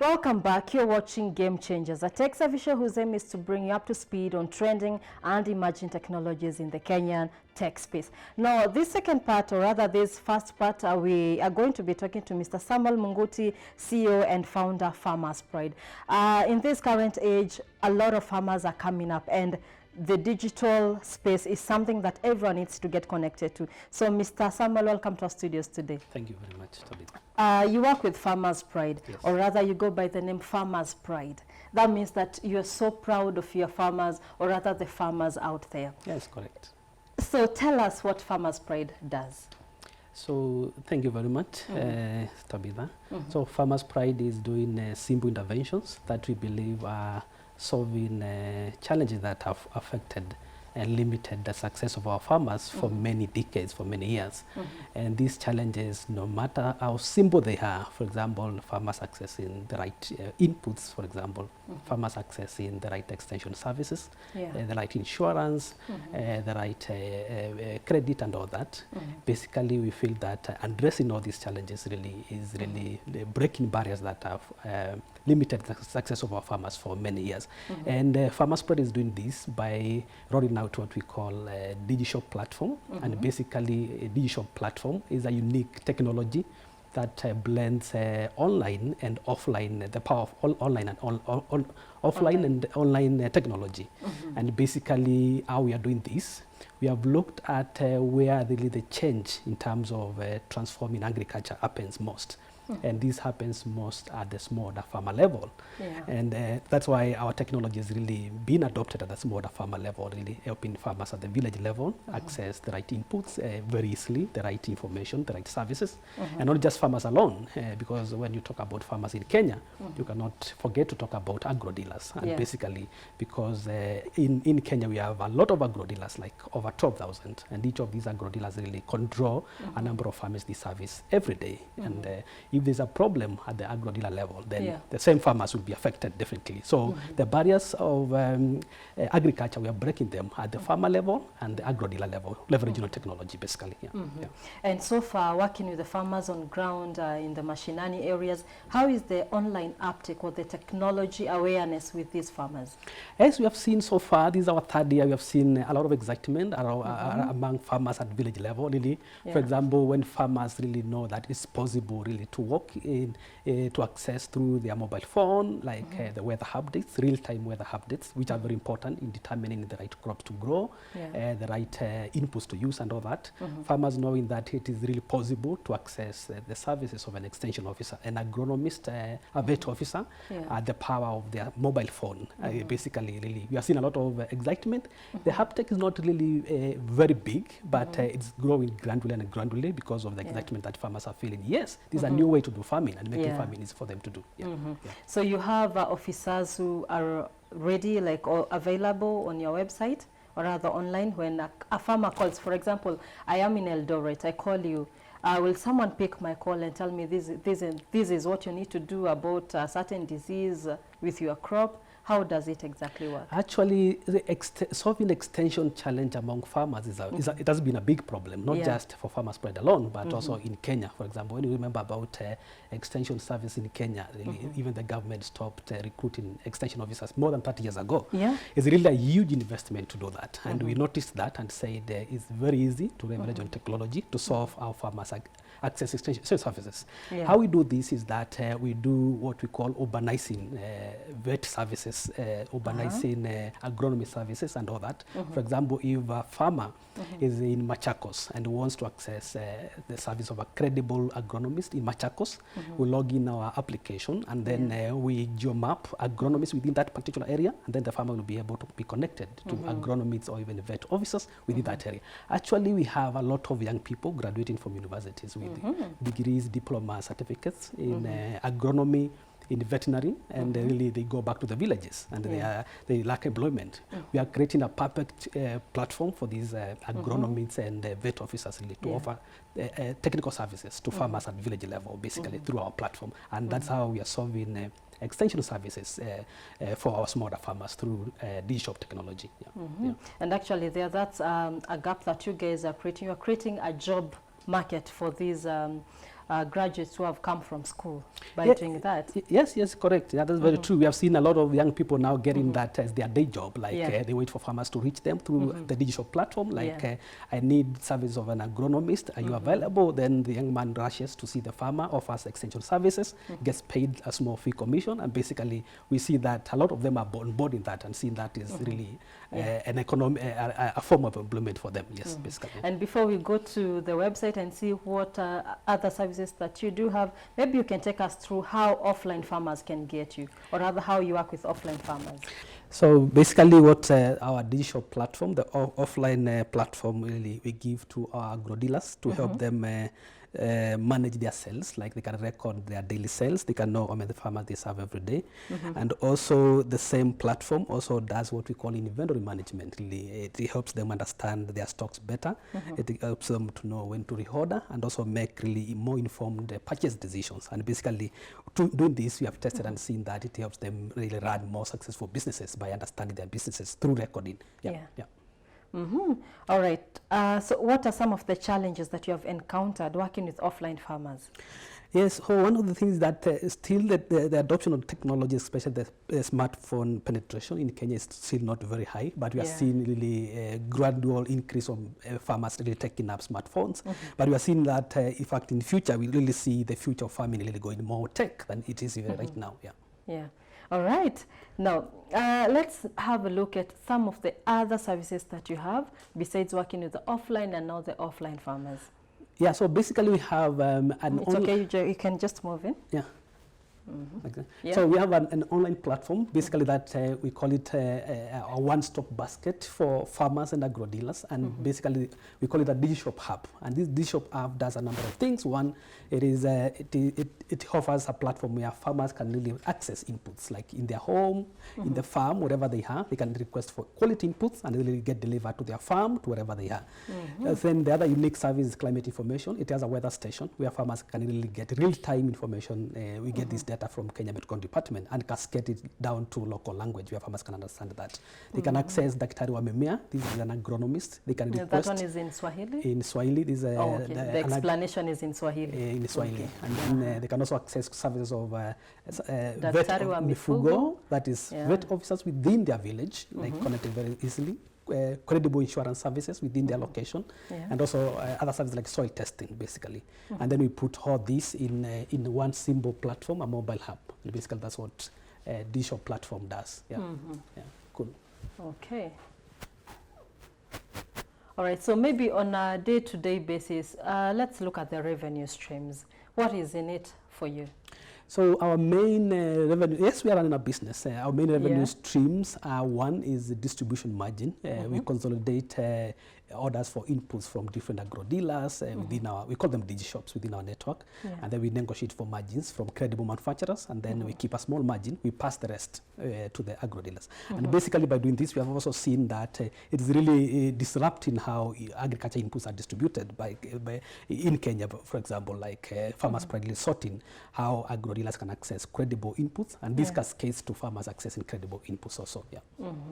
Welcome back. You're watching Game Changers, a tech service show whose aim is to bring you up to speed on trending and emerging technologies in the Kenyan tech space. Now, this second part, or rather this first part, we are going to be talking to Mr. Samuel Munguti, CEO and founder, Farmers Pride. In this current age, a lot of farmers are coming up, and the digital space is something that everyone needs to get connected to. So, Mr. Samuel, welcome to our studios today. Thank you very much, Tabitha. You work with Farmers Pride, yes. Or rather you go by the name Farmers Pride. That means that you're so proud of your farmers, or rather the farmers out there. Yes, correct. So tell us what Farmers Pride does. So thank you very much, Tabitha. So Farmers Pride is doing simple interventions that we believe are solving challenges that have affected and limited the success of our farmers for many decades, for many years. And these challenges, no matter how simple they are, for example, farmers accessing the right inputs, for example, farmers accessing the right extension services, the right insurance, the right credit and all that. Basically, we feel that addressing all these challenges really is breaking barriers that have limited the success of our farmers for many years. And Farmers Pride is doing this by rolling out what we call a DigiShop platform. And basically, a DigiShop platform is a unique technology that blends online and offline, the power of online and offline and online technology. And basically, how we are doing this, we have looked at where really the change in terms of transforming agriculture happens most. And this happens most at the smallholder farmer level. And that's why our technology is really being adopted at the smallholder farmer level, really helping farmers at the village level access the right inputs very easily, the right information, the right services. And not just farmers alone, because when you talk about farmers in Kenya, you cannot forget to talk about agro-dealers. And basically, because in Kenya, we have a lot of agro-dealers, like over 12,000. And each of these agro-dealers really control a number of farmers they service every day. And if there's a problem at the agro-dealer level, then the same farmers will be affected definitely. So the barriers of agriculture, we are breaking them at the farmer level and the agro-dealer level, leveraging on technology basically. And so far, working with the farmers on ground in the mashinani areas, how is the online uptake or the technology awareness with these farmers? As we have seen so far, this is our third year, we have seen a lot of excitement among farmers at village level, really. For example, when farmers really know that it's possible really to work in, to access through their mobile phone, like the weather updates, real-time weather updates, which are very important in determining the right crop to grow, the right inputs to use and all that. Farmers knowing that it is really possible to access the services of an extension officer, an agronomist, a vet officer, at the power of their mobile phone. Basically, really, we have seen a lot of excitement. The uptake is not really very big, but it's growing gradually because of the excitement that farmers are feeling. Yes, these are new way to do farming, and making farming is for them to do. So you have officers who are ready, like, or available on your website or rather online when a farmer calls. For example, I am in Eldoret, I call you. Will someone pick my call and tell me this is what you need to do about a certain disease with your crop? How does it exactly work? Actually, solving extension challenge among farmers it has been a big problem, not just for Farmers Pride alone, but also in Kenya, for example. When you remember about extension service in Kenya, really, even the government stopped recruiting extension officers more than 30 years ago. It's really a huge investment to do that. And we noticed that and said it's very easy to leverage on technology to solve our farmers access extension services. How we do this is that we do what we call urbanizing vet services, urbanizing agronomy services and all that. For example, if a farmer is in Machakos and wants to access the service of a credible agronomist in Machakos, we log in our application and then we geomap agronomists within that particular area, and then the farmer will be able to be connected to agronomists or even vet officers within that area. Actually, we have a lot of young people graduating from universities with degrees, diploma, certificates in agronomy, in veterinary, and really they go back to the villages and they lack employment. We are creating a perfect platform for these agronomists and vet officers really to offer technical services to farmers at village level, basically through our platform. And that's how we are solving extension services for our smaller farmers through DigiShop technology. And actually that's a gap that you guys are creating. You're creating a job market for these graduates who have come from school by doing that. Yes, correct. That is very true. We have seen a lot of young people now getting that as their day job. Like they wait for farmers to reach them through the DigiShop platform. Like I need service of an agronomist. Are you available? Then the young man rushes to see the farmer, offers extension services, gets paid a small fee commission, and basically we see that a lot of them are on board in that and seeing that is really a form of employment for them. Yes, basically. And before we go to the website and see what other services that you do have, maybe you can take us through how offline farmers can get you, or rather how you work with offline farmers. So basically what our DigiShop platform, the offline platform, really we give to our agro dealers to help them manage their sales, like they can record their daily sales, they can know how many farmers they serve every day. And also the same platform also does what we call inventory management. Really, it helps them understand their stocks better. It helps them to know when to reorder and also make really more informed purchase decisions. And basically doing this, we have tested and seen that it helps them really run more successful businesses by understanding their businesses through recording. All right. So what are some of the challenges that you have encountered working with offline farmers? Yes, so one of the things that still the adoption of technology, especially the smartphone penetration in Kenya, is still not very high, but we are seeing really a gradual increase of farmers really taking up smartphones. But we are seeing that, in fact, in the future, we really see the future of farming really going more tech than it is even right now. All right. Now, let's have a look at some of the other services that you have besides working with the offline and now the offline farmers. Yeah, so basically we have it's okay, you can just move in. Like so we have an online platform, basically that we call it a one-stop basket for farmers and agro dealers, and basically we call it a DigiShop hub. And this DigiShop hub does a number of things. One, it offers a platform where farmers can really access inputs, like in their home, in the farm, wherever they are. They can request for quality inputs and really get delivered to their farm, to wherever they are. Then the other unique service is climate information. It has a weather station where farmers can really get real-time information. We get this data from Kenya Medical Department and cascade it down to local language where farmers can understand that. They can access Daktari wa Mimea. This is an agronomist. They can request. That one is in Swahili? In Swahili. This, the explanation is in Swahili. In Swahili. And then they can also access services of Daktari wa Mifugo, that is vet officers within their village, like connected very easily. Credible insurance services within their location, and also other services like soil testing, basically. And then we put all this in one simple platform, a mobile hub. And basically, that's what DigiShop platform does. Cool. Okay. All right. So maybe on a day-to-day basis, let's look at the revenue streams. What is in it for you? So our main revenue, yes, we are running a business. Our main revenue streams are, one is the distribution margin. We consolidate orders for inputs from different agro dealers within our, we call them DigiShops within our network. And then we negotiate for margins from credible manufacturers, and then we keep a small margin. We pass the rest to the agro dealers. And basically by doing this, we have also seen that it's really disrupting how agriculture inputs are distributed in Kenya, for example, like farmers primarily sorting how agro dealers can access credible inputs, and this cascades to farmers accessing credible inputs also.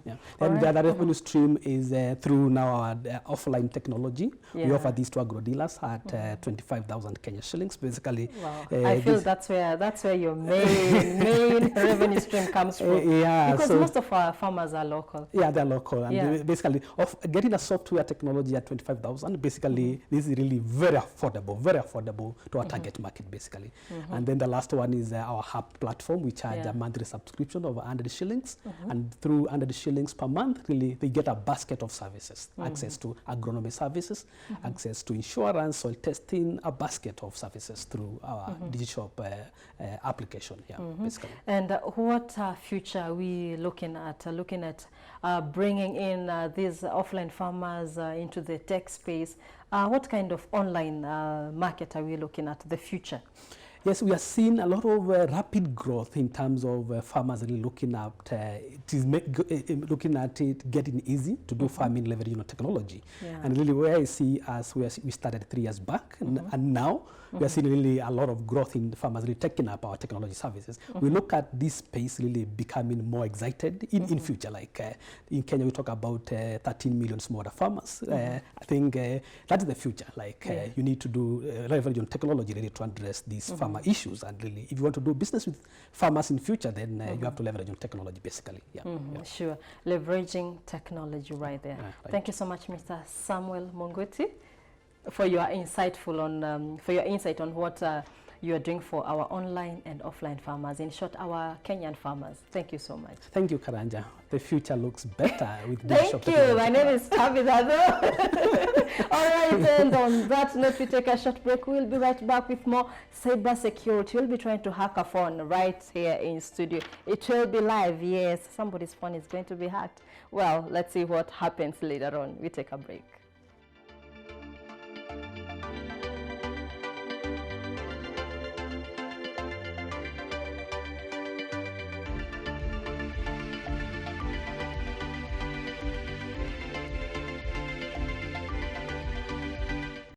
Then the other revenue stream is through now our offline technology. We offer these to agro dealers at 25,000 Kenya shillings. Basically, I feel that's where your main revenue stream comes from. Because so most of our farmers are local. Yeah, they're local, and basically, getting a software technology at 25,000. Basically, this is really very affordable to our target market, basically. And then the last one is our hub platform. We charge a monthly subscription of 100 shillings, and through 100 shillings per month, really they get a basket of services, access to agronomy services, access to insurance, soil testing, a basket of services through our DigiShop application. Basically. And what future are we looking at? Bringing in these offline farmers into the tech space. What kind of online market are we looking at the future? Yes, we are seeing a lot of rapid growth in terms of farmers really looking at it getting easy to do farming leveraging technology. And really where I see us, we started 3 years back, and now we are seeing really a lot of growth in farmers really taking up our technology services. We look at this space really becoming more excited in future. Like in Kenya, we talk about 13 million smallholder farmers. I think that is the future. Like you need to do leverage on technology really to address these farmer issues. And really, if you want to do business with farmers in future, then you have to leverage on technology, basically. Yeah. Sure, leveraging technology right there. Right. Thank you so much, Mr. Samuel Munguti, for your insight on what you are doing for our online and offline farmers, in short, our Kenyan farmers. Thank you so much. Thank you, Karanja. The future looks better with DigiShop. Thank you. My name is Tabitha. All right, and on that note, we take a short break. We'll be right back with more cyber security. We'll be trying to hack a phone right here in studio. It will be live. Yes, somebody's phone is going to be hacked. Well, let's see what happens later on. We take a break.